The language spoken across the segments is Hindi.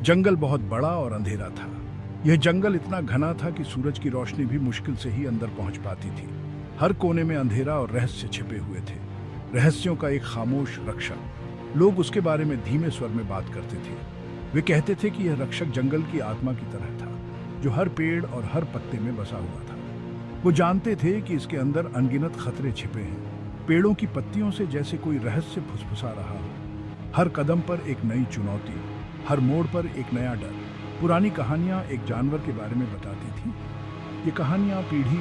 जंगल बहुत बड़ा और अंधेरा था। यह जंगल इतना घना था कि सूरज की रोशनी भी मुश्किल से ही अंदर पहुंच पाती थी। हर कोने में अंधेरा और रहस्य छिपे हुए थे, रहस्यों का एक खामोश रक्षक। लोग उसके बारे में धीमे स्वर में बात करते थे। वे कहते थे कि यह रक्षक जंगल की आत्मा की तरह था, जो हर पेड़ और हर पत्ते में बसा हुआ था। वो जानते थे कि इसके अंदर अनगिनत खतरे छिपे हैं, पेड़ों की पत्तियों से जैसे कोई रहस्य फुसफुसा रहा हो। हर कदम पर एक नई चुनौती, हर मोड़ पर एक नया डर। पुरानी कहानियां एक जानवर के बारे में बताती थी। ये कहानियां पीढ़ी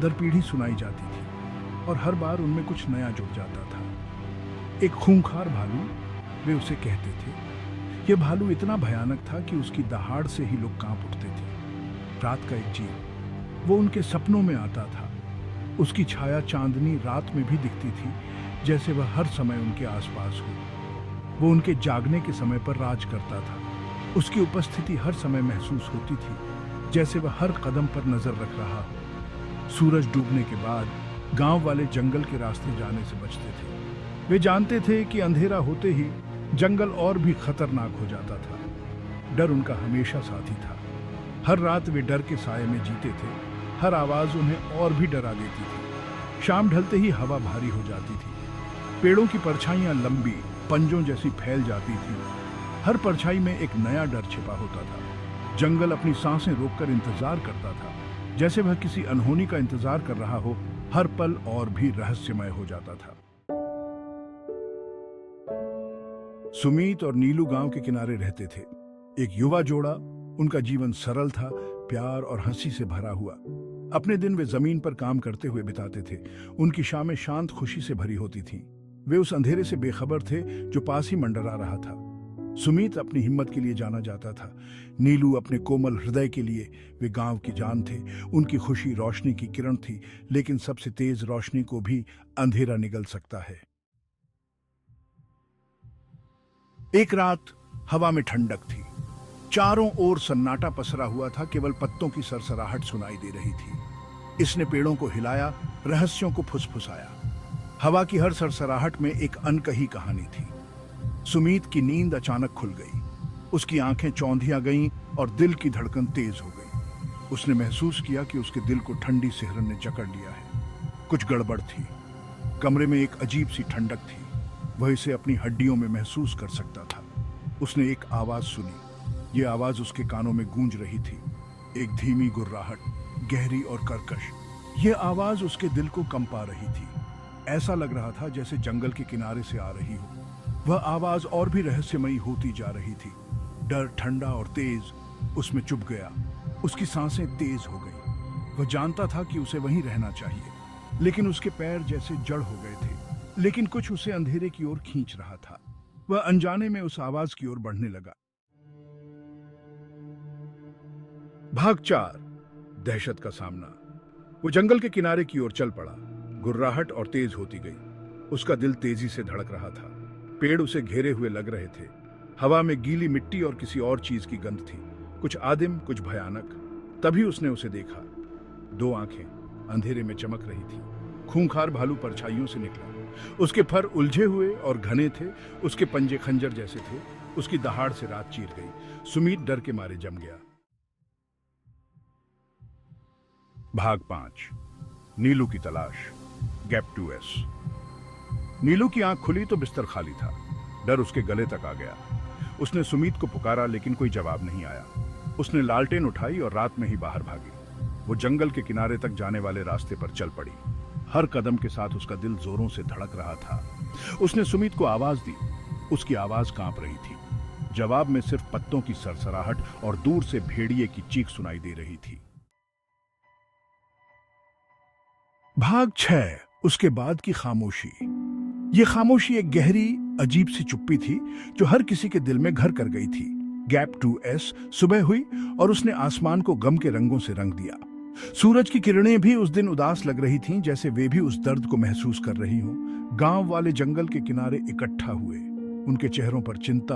दर पीढ़ी सुनाई जाती थी और हर बार उनमें कुछ नया जुड़ जाता था। एक खूंखार भालू, वे उसे कहते थे। यह भालू इतना भयानक था कि उसकी दहाड़ से ही लोग कांप उठते थे। रात का एक जीव, वो उनके सपनों में आता था। उसकी छाया चांदनी रात में भी दिखती थी, जैसे वह हर समय उनके आसपास हो। वो उनके जागने के समय पर राज करता था। उसकी उपस्थिति हर समय महसूस होती थी, जैसे वह हर कदम पर नजर रख रहा हो। सूरज डूबने के बाद गांव वाले जंगल के रास्ते जाने से बचते थे। वे जानते थे कि अंधेरा होते ही जंगल और भी खतरनाक हो जाता था। डर उनका हमेशा साथी था। हर रात वे डर के साए में जीते थे। हर आवाज उन्हें और भी डरा देती थी। शाम ढलते ही हवा भारी हो जाती थी। पेड़ों की परछाइयां लंबी पंजों जैसी फैल जाती थी। हर परछाई में एक नया डर छिपा होता था। जंगल अपनी सांसें रोककर इंतजार करता था, जैसे वह किसी अनहोनी का इंतजार कर रहा हो। हर पल और भी रहस्यमय हो जाता था। सुमीत और नीलू गांव के किनारे रहते थे। एक युवा जोड़ा। उनका जीवन सरल था, प्यार और हंसी से भरा हुआ। अपने दिन वे जमीन पर काम करते हुए बिताते थे। उनकी शामें शांत खुशी से भरी होती थीं। वे उस अंधेरे से बेखबर थे जो पास ही मंडरा रहा था। सुमीत अपनी हिम्मत के लिए जाना जाता था। नीलू अपने कोमल हृदय के लिए। वे गांव की जान थे। उनकी खुशी रोशनी की किरण थी, लेकिन सबसे तेज रोशनी को भी अंधेरा निगल सकता है। एक रात हवा में ठंडक थी। चारों ओर सन्नाटा पसरा हुआ था, केवल पत्तों की सरसराहट सुनाई दे रही थी। इसने पेड़ों को हिलाया, रहस्यों को फुसफुसाया। हवा की हर सरसराहट में एक अनकही कहानी थी। सुमीत की नींद अचानक खुल गई। उसकी आंखें चौंधिया गईं और दिल की धड़कन तेज हो गई। उसने महसूस किया कि उसके दिल को ठंडी सिहरन ने जकड़ लिया है। कुछ गड़बड़ थी। कमरे में एक अजीब सी ठंडक थी। वह इसे अपनी हड्डियों में महसूस कर सकता था। उसने एक आवाज सुनी। यह आवाज उसके कानों में गूंज रही थी, एक धीमी गुर्राहट, गहरी और कर्कश। यह आवाज उसके दिल को कंपा रही थी। ऐसा लग रहा था जैसे जंगल के किनारे से आ रही हो। वह आवाज और भी रहस्यमयी होती जा रही थी। डर ठंडा और तेज उसमें चुभ गया। उसकी सांसें तेज हो गई। वह जानता था कि उसे वहीं रहना चाहिए, लेकिन उसके पैर जैसे जड़ हो गए थे। लेकिन कुछ उसे अंधेरे की ओर खींच रहा था। वह अनजाने में उस आवाज की ओर बढ़ने लगा। भाग 4, दहशत का सामना। वो जंगल के किनारे की ओर चल पड़ा। गुर्राहट और तेज होती गई। उसका दिल तेजी से धड़क रहा था। पेड़ उसे घेरे हुए लग रहे थे। हवा में गीली मिट्टी और किसी और चीज की गंध थी, कुछ आदिम, कुछ भयानक। तभी उसने उसे देखा। दो आंखें अंधेरे में चमक रही थी। खूंखार भालू परछाइयों से निकला। उसके फर उलझे हुए और घने थे। उसके पंजे खंजर जैसे थे। उसकी दहाड़ से रात चीर गई। सुमीत डर के मारे जम गया। भाग 5, नीलू की तलाश। Gap 2S। नीलू की आंख खुली तो बिस्तर खाली था। डर उसके गले तक आ गया। उसने सुमीत को पुकारा, लेकिन कोई जवाब नहीं आया। उसने लालटेन उठाई और रात में ही बाहर भागी। वो जंगल के किनारे तक जाने वाले रास्ते पर चल पड़ी। हर कदम के साथ उसका दिल जोरों से धड़क रहा था। उसने सुमीत को आवाज दी। उसकी आवाज कांप रही थी। जवाब में सिर्फ पत्तों की सरसराहट और दूर से भेड़िए की चीख सुनाई दे रही थी। भाग 6, उसके बाद की खामोशी। यह खामोशी एक गहरी, अजीब सी चुप्पी थी जो हर किसी के दिल में घर कर गई थी। Gap 2S। सुबह हुई और उसने आसमान को गम के रंगों से रंग दिया। सूरज की किरणें भी उस दिन उदास लग रही थीं, जैसे वे भी उस दर्द को महसूस कर रही हों। गांव वाले जंगल के किनारे इकट्ठा हुए। उनके चेहरों पर चिंता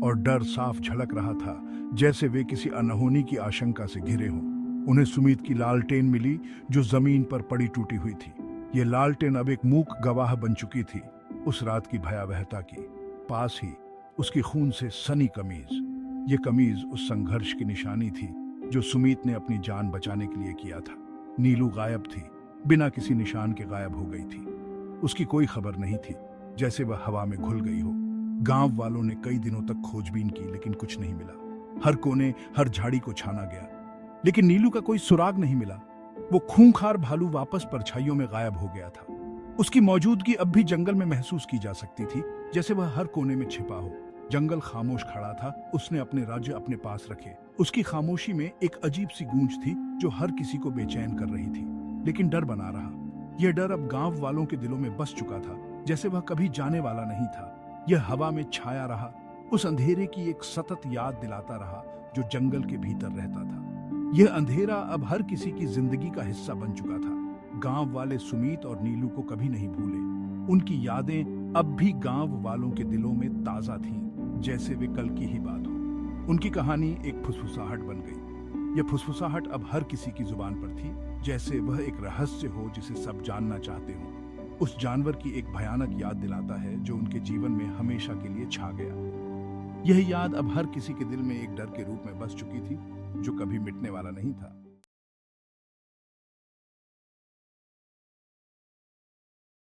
और डर साफ झलक रहा था, जैसे वे किसी अनहोनी की आशंका से घिरे हों। उन्हें सुमीत की लालटेन मिली, जो जमीन पर पड़ी टूटी हुई थी। ये लालटेन अब एक मूक गवाह बन चुकी थी उस रात की भयावहता की। पास ही उसकी खून से सनी कमीज, ये कमीज उस संघर्ष की निशानी थी जो सुमीत ने अपनी जान बचाने के लिए किया था। नीलू गायब थी, बिना किसी निशान के गायब हो गई थी। उसकी कोई खबर नहीं थी, जैसे वह हवा में घुल गई हो। गांव वालों ने कई दिनों तक खोजबीन की, लेकिन कुछ नहीं मिला। हर कोने, हर झाड़ी को छाना गया, लेकिन नीलू का कोई सुराग नहीं मिला। वो खूंखार भालू वापस परछाइयों में गायब हो गया था। उसकी मौजूदगी अब भी जंगल में महसूस की जा सकती थी, जैसे वह हर कोने में छिपा हो। जंगल खामोश खड़ा था, उसने अपने राज्य अपने पास रखे। उसकी खामोशी में एक अजीब सी गूंज थी जो हर किसी को बेचैन कर रही थी, लेकिन डर बना रहा। यह डर अब गांव वालों के दिलों में बस चुका था, जैसे वह कभी जाने वाला नहीं था। यह हवा में छाया रहा, उस अंधेरे की एक सतत याद दिलाता रहा जो जंगल के भीतर रहता था। यह अंधेरा अब हर किसी की जिंदगी का हिस्सा बन चुका था। गांव वाले सुमीत और नीलू को कभी नहीं भूले। उनकी यादें अब भी गांव वालों के दिलों में ताजा थीं, जैसे वे कल की ही बात हो। उनकी कहानी एक फुसफुसाहट बन गई। यह फुसफुसाहट अब हर किसी की जुबान पर थी, जैसे वह एक रहस्य हो जिसे सब जानना चाहते हो। उस जानवर की एक भयानक याद दिलाता है जो उनके जीवन में हमेशा के लिए छा गया। यह याद अब हर किसी के दिल में एक डर के रूप में बस चुकी थी जो कभी मिटने वाला नहीं था।